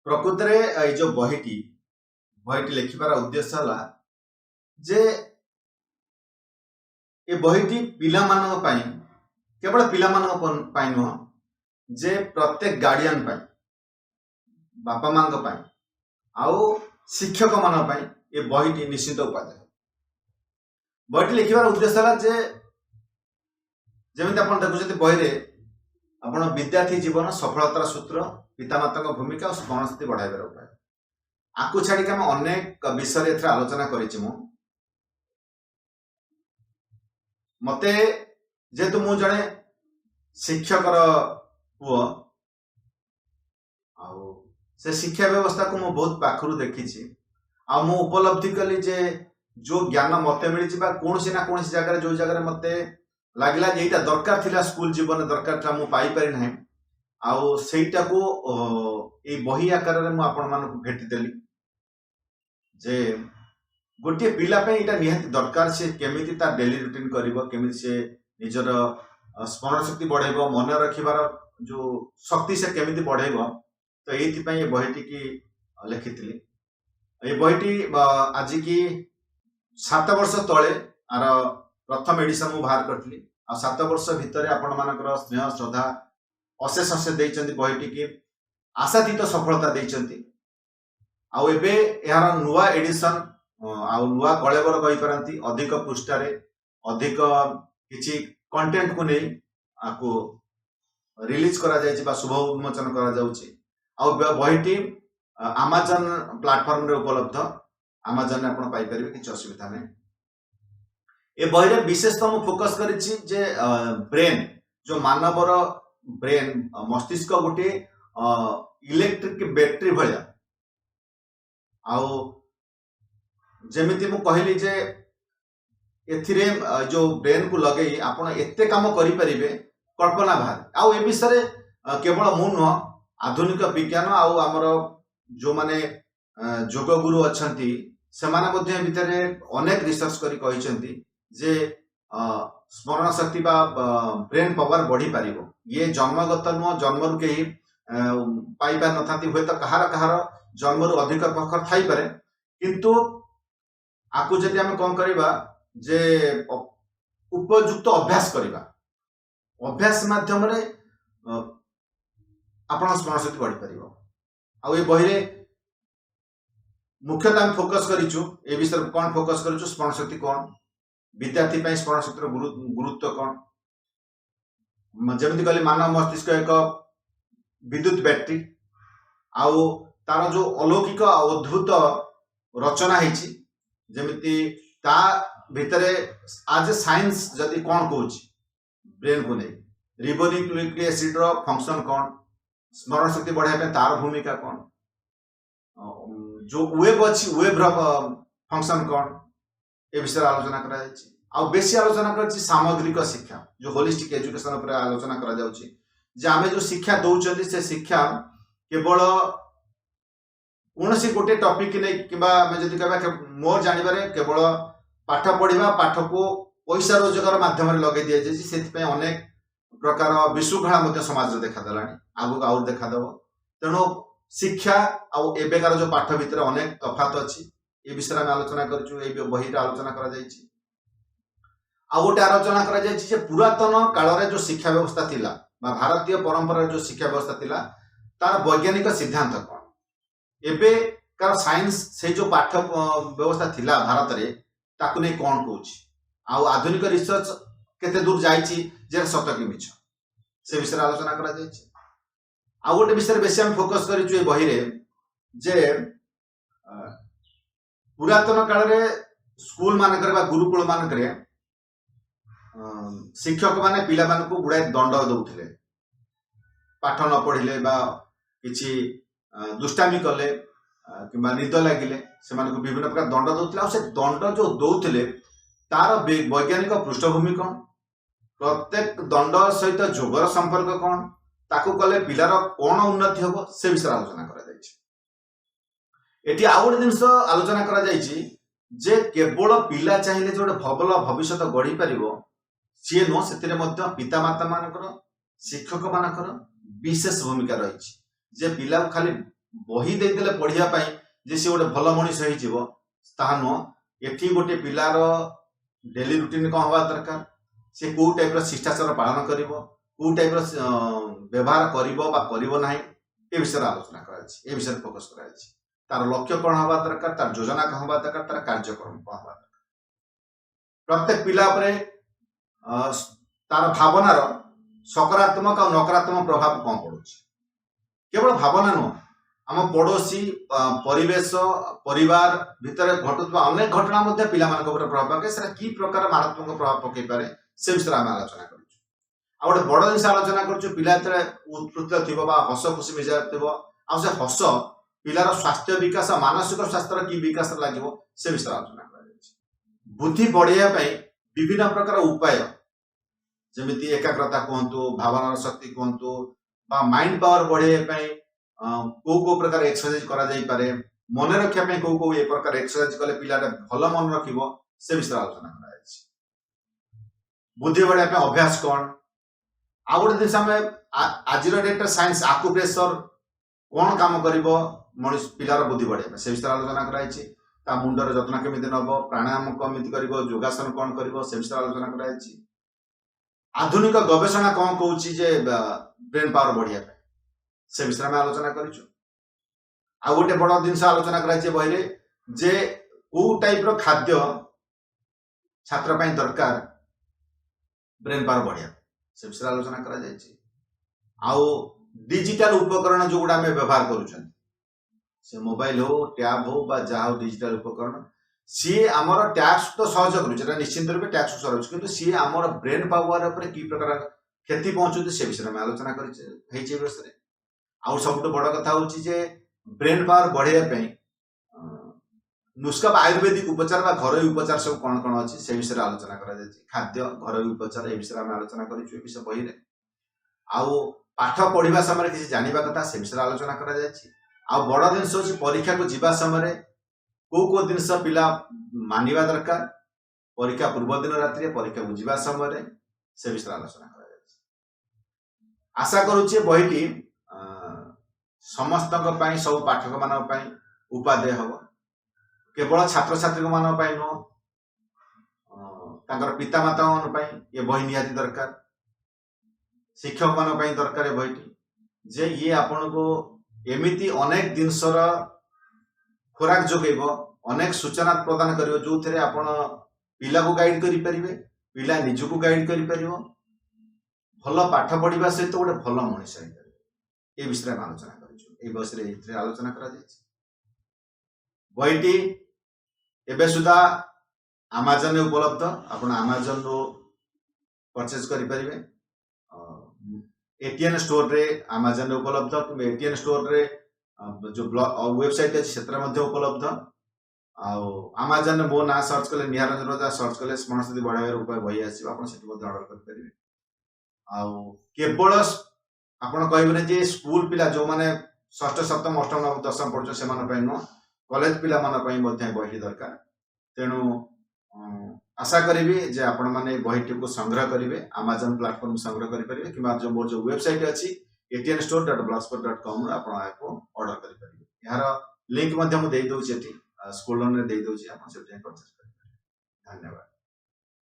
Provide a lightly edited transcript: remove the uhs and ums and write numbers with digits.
प्रकृत में ये जो बहीटी बहीटी लिखिबार उद्देश्य है जे ये बहीटी पिला मानक पई केवल पिला मानक पई नुह जे प्रत्येक गार्डियन पई बापा मांग पई आउ शिक्षक मान पई ये बहीटी निश्चित उपादेय बहीटी लिखिबार उद्देश्य है जे जमिति आपण देखुछथि बही रे आपण विद्यार्थी जीवन सफलतार सूत्र पितामाता भूमिका और स्मरणशक्ति बढ़ाइबार उपाय आकु छाड़ी हम अनेक विषय एथरे आलोचना करिछि मु मते जेतु मु जणे शिक्षकर पुओ आउ से शिक्षा व्यवस्था को मु बहुत पाखरु देखिछि आ मु उपलब्धि कली जे जो ज्ञान मते मिली बा कोनसी ना कोनसी जगह जो जगह मते लागला जे एटा दरकार थिला स्कूल जीवन दरकार था मु पाई पारि नाही आउ सेटा को ए बही आकार रे मु आपण मानक भेटि देली जे गोटे पिला पे एटा निहाती दरकार से केमिति ता डेली रूटीन करिवो केमिति से निजर स्मरण शक्ति बढ़ाइबो मन रखिबार जो शक्ति से केमिति बढ़ाइबो तो एथि पई ए बहीटी की लिखितली ए बहीटी आज की 7 वर्ष तले आर प्रथम एडिशन मु बाहर करथली आ 7 वर्ष भितर आपण मानकर स्नेह श्रद्धा अशेष अशेष देइचंती बहीटी की आशातीत सफलता देइचंती आ एबे यार नुवा एडिशन आ नुवा कलेबर कहि पारंती अधिक पृष्ठारे अधिक किछि कंटेंट को नै आको रिलीज करा जायछि बा शुभ उन्मोचन करा जाउछि आ बहीटी अमेज़न प्लेटफॉर्म रे उपलब्ध अमेज़न आपण पाई परिबे किछि असुविधा नै ए बही रे विशेषतः मु फोकस करिछि जे ब्रेन जो मानवर ब्रेन मस्तिष्क गोटे इलेक्ट्रिक बैटरी भलिया आउ जेमिति मु कहली जे एथिरे जो ब्रेन को लगे आपण एते काम करि परिबे कल्पना बाहर आउ ए विषय केवल मु न आधुनिक विज्ञान आउ हमर जो माने योग गुरु अछंती सेमाने मध्ये भितरे अनेक रिसर्च करी कहिसंती जे स्मरण शक्ति बा ब्रेन पावर बढ़ी पारिबो ये जन्मगत नुह जन्मरु केही पाई पार नथांती होय त कहार कहार जन्मरु अधिक प्रखर थाई पारे किंतु आकु जदि हम कोन करबा जे उपयुक्त अभ्यास करबा अभ्यास माध्यम रे आपण स्मरण शक्ति बढ़ी पारिबो आ ए बही रे मुख्यतः हम फोकस करिछु ए विषय कोन फोकस करिछु स्मरण शक्ति कोन विद्यार्थी पई स्मरण शक्ति गुरुत्व कोन जमिति कहली मानव मस्तिष्क एक विद्युत बैटरी आउ तार जो अलौकिक अद्भुत रचना हेछि जमिति ता भितरे आज साइंस जदि कोन कहूछि ब्रेन को नै रिबोन्यूक्लिक एसिड रो फंक्शन कोन स्मरण शक्ति बढ़ाय पे तार भूमिका कोन जो वेब अछि वेब रो फंक्शन कोन ए विषय आलोचना करा जायछि आ बेसी आलोचना करछि सामग्रिक शिक्षा जो होलिस्टिक एजुकेशन पर आलोचना करा जाउछि जे आमे जो शिक्षा दउछथि से शिक्षा केवल कोनसी गोटे टॉपिक नै किबा आमे जदि कहबा मोर जानिबारे केवल पाठ पढिबा पाठ को पैसा रोजगार माध्यम रे लगे दिया जे सेति पे अनेक प्रकार विशृंखला मध्ये समाज रे देखा दलानी आगु आउर देखा दबो तेनो शिक्षा आ एबेकार जो पाठ भितर अनेक तफात अछि ए विषय में आलोचना करछु ए बही रे आलोचना करा जायछि आ गोटे आलोचना करा जायछि जे पुरातन काल रे जो शिक्षा व्यवस्था थिला बा भारतीय परंपरा जो शिक्षा व्यवस्था थिला तार वैज्ञानिक सिद्धांत कोन एबे कार साइंस से जो पाठ व्यवस्था थिला भारत रे ताकु नै कोन कहूछि आ आधुनिक रिसर्च केते दूर जायछि जे सत्य कि मिछ से विषय आलोचना करा जायछि आ गोटे विषय बेसी हम फोकस करिछु ए बही रे जे पुरातन काल रे स्कूल मान करबा गुरुकुल मान करे शिक्षक माने पिला मान को गुडा दंड दउथिले पाठ न पढिले बा किछि दुष्टामी कले किबा निद लागिले से माने को विभिन्न प्रकार दंड दउथिले आ से दंड जो दउथिले तार वैज्ञानिक पृष्ठभूमि कोन प्रत्येक दंड सहित जोगर संपर्क कोन ताकू कले पिलार कोन उन्नति होबो से विषय आलोचना करा जायछि एटी आ गोटे जिनस आलोचना करा जायछि जे केवल पिला चाहिए जो भल भविष्य गढ़ी पारिबो सी नुह से पितामाता मानकर शिक्षक मानकर विशेष भूमिका रही जे पिला खाली बही देदेले पढ़िया जे सी गोटे भल मनीष हो ताहा नुह एठी गोटे पिलार डेली रुटीन कौन हवा दरकार से कौ टाइप शिष्टाचार पालन कर कौ टाइप व्यवहार कर ए विषय आलोचना कर विषय फोकस कर तार लक्ष्य कौन हवा दरकार तार योजना कौन हवा दरकार तार कार्यक्रम कौन हवा दरकार प्रत्येक पिला तार भावनार सकारात्मक और नकारात्मक प्रभाव कौन पड़ू केवल भावना नुह आम पड़ोशी परिवेश परिवार भितर घटुवा अनेक घटना पिला प्रभाव पके कि प्रकार मारात्मक प्रभाव पकई पारे से विषय आम आलोचना कर गोटे बड़ जिन आलोचना कर उत्पृत थी हस खुशी मिजाज थी आ हस पिलार स्वास्थ्य विकास मानसिक स्वास्थ्य कि विकास लगे से विषय आलोचना कर बुद्धि बढ़ाई विभिन्न प्रकार उपाय जमी एकाग्रता कहतु भावनार शक्ति कहतु माइंड पावर बढ़ाई कौ प्रकार एक्सरसाइज करा मन रखा कौ ए प्रकार एक्सरसाइज कले पिला भल मन रख से विषय आलोचना कर बुद्धि बढ़ाई अभ्यास कौन आ गोटे जिन आज डेट साइंस आकुप्रेशर कौन काम कर मनीष पिलार बुद्धि बढ़ाई से विषय आलोचना कराई मुंडर जत्न केमी नब प्राणायाम कमी कर योगासन कौन कर से विषय आलोचना कर आधुनिक गवेषणा कौन कौन ब्रेन पावर बढ़िया से विषय में आलोचना कर गोटे बड़ जिन आलोचना कर बही जे कौ टाइप खाद्य छात्र दरकार ब्रेन पावर बढ़िया से विषय आलोचना कर डिजिटल उपकरण जो गुड़ा व्यवहार करुछन से मोबाइल हो टैब हो बा जहाँ हो डिजिटल उपकरण सी आमर टैक्स तो सहज कर निश्चित रूप टैक्स सहज किंतु सी आमर ब्रेन पावर कि प्रकार क्षति पहुंचुती से विषय में आलोचना कर आउ सब बड़ कथा हूँ ब्रेन पावर बढ़ाई नुस्खा आयुर्वेदिक उपचार घर उपचार सब कौन कौन अच्छी से विषय आलोचना कर खाद्य घर उपचार ए विषय में आलोचना कर विषय बही आउ पाठ पढ़ा समय किसी जानवा कथा से विषय आलोचना कर बड़ जिन परीक्षा को जीवा समय कौ जिन पिला मानिबा दरकार परीक्षा पूर्व दिन राति परीक्षा को जीवा समय से विषय आलोचना कर आशा करुचे बहीटी समस्त सब पाठक मान उपादेय हम केवल छात्र छात्री मान नुह पिता माता मान ये बही निहाती दरकार शिक्षक मान दरकार ये बहीटी जे ये आपण को एमिति अनेक जिनसर खोराक जोगेब अनेक सूचना प्रदान कर जो थे आपण पिला को गाइड करि परिबे पिला निजको गाइड करि परिबो भल पाठ पढ़ा सहित गोटे भल मनीष ए विषय में आलोचना कर आलोचना कर बहीटी एबे सुधा अमेजन उपलब्ध आपण अमेजन रो परचेज करि परिबे एटीएन स्टोर रे अमेजन उपलब्ध कि एटीएन स्टोर रे जो वेबसाइट अच्छी से उपलब्ध आमेजन मो ना सर्च कले निहारंजन रजा सर्च कले स्मरण शक्ति बढ़ाइबार उपाय बही आसी ऑर्डर कर केवल आपण कहबे जे स्कूल पिला जो माने षष्ठ सप्तम अष्टम नवम दशम पढ़ुछ से नुह कॉलेज पिला बही दरकार तेणु आशा करी जे आपण माने बहीटी को संग्रह करेंगे अमेजन प्लेटफॉर्म संग्रह करेंगे कि जो मोर जो वेबसाइट अच्छी atnstore.blogspot.com ऑर्डर करेंगे यार लिंक मुझे दे दूसरी स्कूल परचेज करेंगे। धन्यवाद।